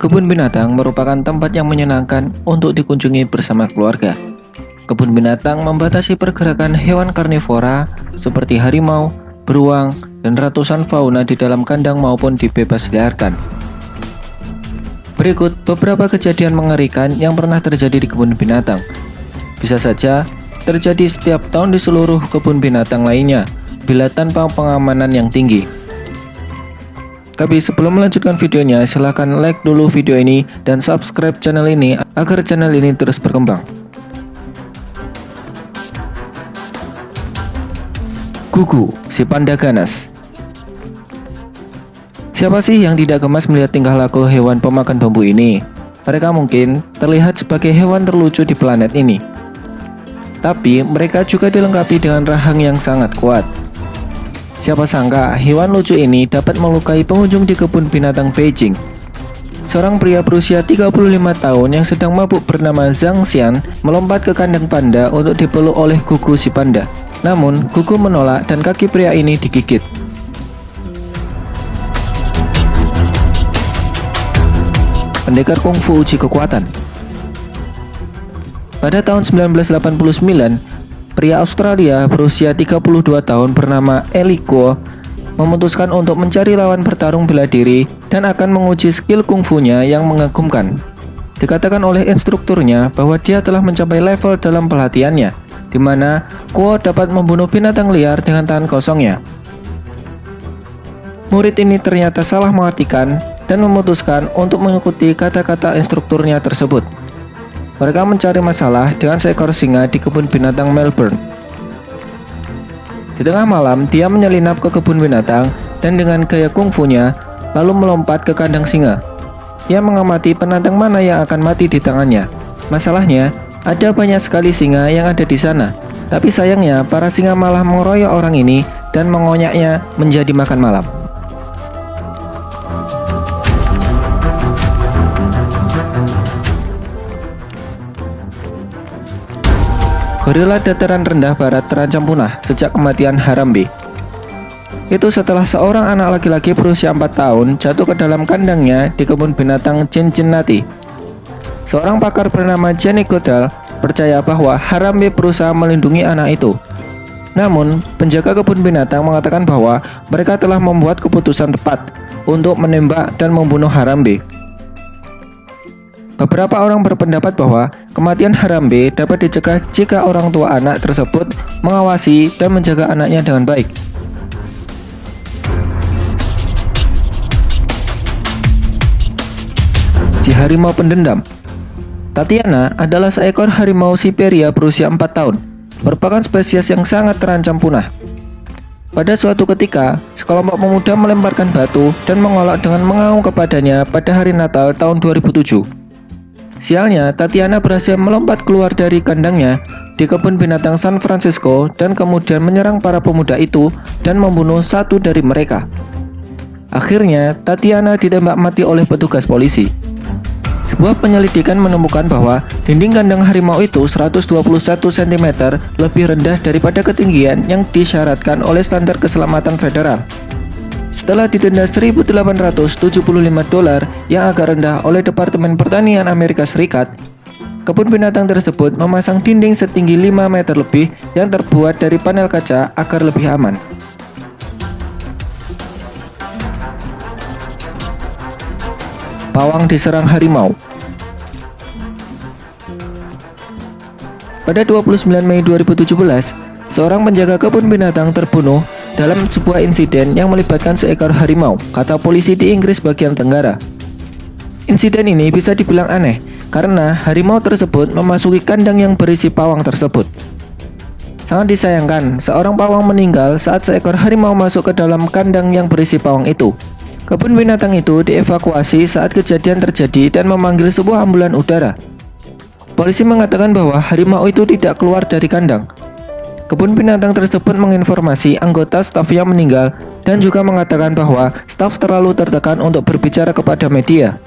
Kebun binatang merupakan tempat yang menyenangkan untuk dikunjungi bersama keluarga. Kebun binatang membatasi pergerakan hewan karnivora seperti harimau, beruang, dan ratusan fauna di dalam kandang maupun dibebasliarkan. Berikut beberapa kejadian mengerikan yang pernah terjadi di kebun binatang. Bisa saja terjadi setiap tahun di seluruh kebun binatang lainnya bila tanpa pengamanan yang tinggi. Tapi sebelum melanjutkan videonya, silahkan like dulu video ini dan subscribe channel ini agar channel ini terus berkembang. Gugu, si panda ganas. Siapa sih yang tidak gemas melihat tingkah laku hewan pemakan bambu ini? Mereka mungkin terlihat sebagai hewan terlucu di planet ini. Tapi mereka juga dilengkapi dengan rahang yang sangat kuat. Siapa sangka hewan lucu ini dapat melukai pengunjung di kebun binatang Beijing. Seorang pria berusia 35 tahun yang sedang mabuk bernama Zhang Xian melompat ke kandang panda untuk dipeluk oleh Gugu si panda. Namun, Gugu menolak dan kaki pria ini digigit. Pendekar kungfu uji kekuatan. Pada tahun 1989, pria Australia berusia 32 tahun bernama Eli Guo memutuskan untuk mencari lawan bertarung bela diri dan akan menguji skill kungfunya yang mengagumkan. Dikatakan oleh instrukturnya bahwa dia telah mencapai level dalam pelatihannya, di mana Guo dapat membunuh binatang liar dengan tangan kosongnya. Murid ini ternyata salah mengartikan dan memutuskan untuk mengikuti kata-kata instrukturnya tersebut. Mereka mencari masalah dengan seekor singa di kebun binatang Melbourne. Di tengah malam, dia menyelinap ke kebun binatang dan dengan gaya kungfunya lalu melompat ke kandang singa. Ia mengamati penantang mana yang akan mati di tangannya. Masalahnya, ada banyak sekali singa yang ada di sana. Tapi sayangnya, para singa malah mengeroyok orang ini dan mengonyaknya menjadi makan malam. Gorila dataran rendah barat terancam punah sejak kematian Harambe. Itu setelah seorang anak laki-laki berusia 4 tahun jatuh ke dalam kandangnya di kebun binatang Cincinnati. Seorang pakar bernama Jenny Goodall percaya bahwa Harambe berusaha melindungi anak itu. Namun, penjaga kebun binatang mengatakan bahwa mereka telah membuat keputusan tepat untuk menembak dan membunuh Harambe. Beberapa orang berpendapat bahwa kematian Harambe dapat dicegah jika orang tua anak tersebut mengawasi dan menjaga anaknya dengan baik. Si harimau pendendam. Tatiana adalah seekor harimau Siberia berusia 4 tahun, merupakan spesies yang sangat terancam punah. Pada suatu ketika, sekelompok pemuda melemparkan batu dan mengolok dengan mengaum kepadanya pada hari Natal tahun 2007. Sialnya, Tatiana berhasil melompat keluar dari kandangnya di kebun binatang San Francisco dan kemudian menyerang para pemuda itu dan membunuh satu dari mereka. Akhirnya, Tatiana ditembak mati oleh petugas polisi. Sebuah penyelidikan menemukan bahwa dinding kandang harimau itu 121 cm lebih rendah daripada ketinggian yang disyaratkan oleh standar keselamatan federal. Setelah didenda $1.875 yang agak rendah oleh Departemen Pertanian Amerika Serikat, kebun binatang tersebut memasang dinding setinggi 5 meter lebih yang terbuat dari panel kaca agar lebih aman. Pawang diserang harimau. Pada 29 Mei 2017, seorang penjaga kebun binatang terbunuh dalam sebuah insiden yang melibatkan seekor harimau, kata polisi di Inggris bagian tenggara. Insiden ini bisa dibilang aneh karena harimau tersebut memasuki kandang yang berisi pawang tersebut. Sangat disayangkan, seorang pawang meninggal saat seekor harimau masuk ke dalam kandang yang berisi pawang itu. Kebun binatang itu dievakuasi saat kejadian terjadi dan memanggil sebuah ambulan udara. Polisi mengatakan bahwa harimau itu tidak keluar dari kandang. Kebun binatang tersebut menginformasi anggota staf yang meninggal dan juga mengatakan bahwa staf terlalu tertekan untuk berbicara kepada media.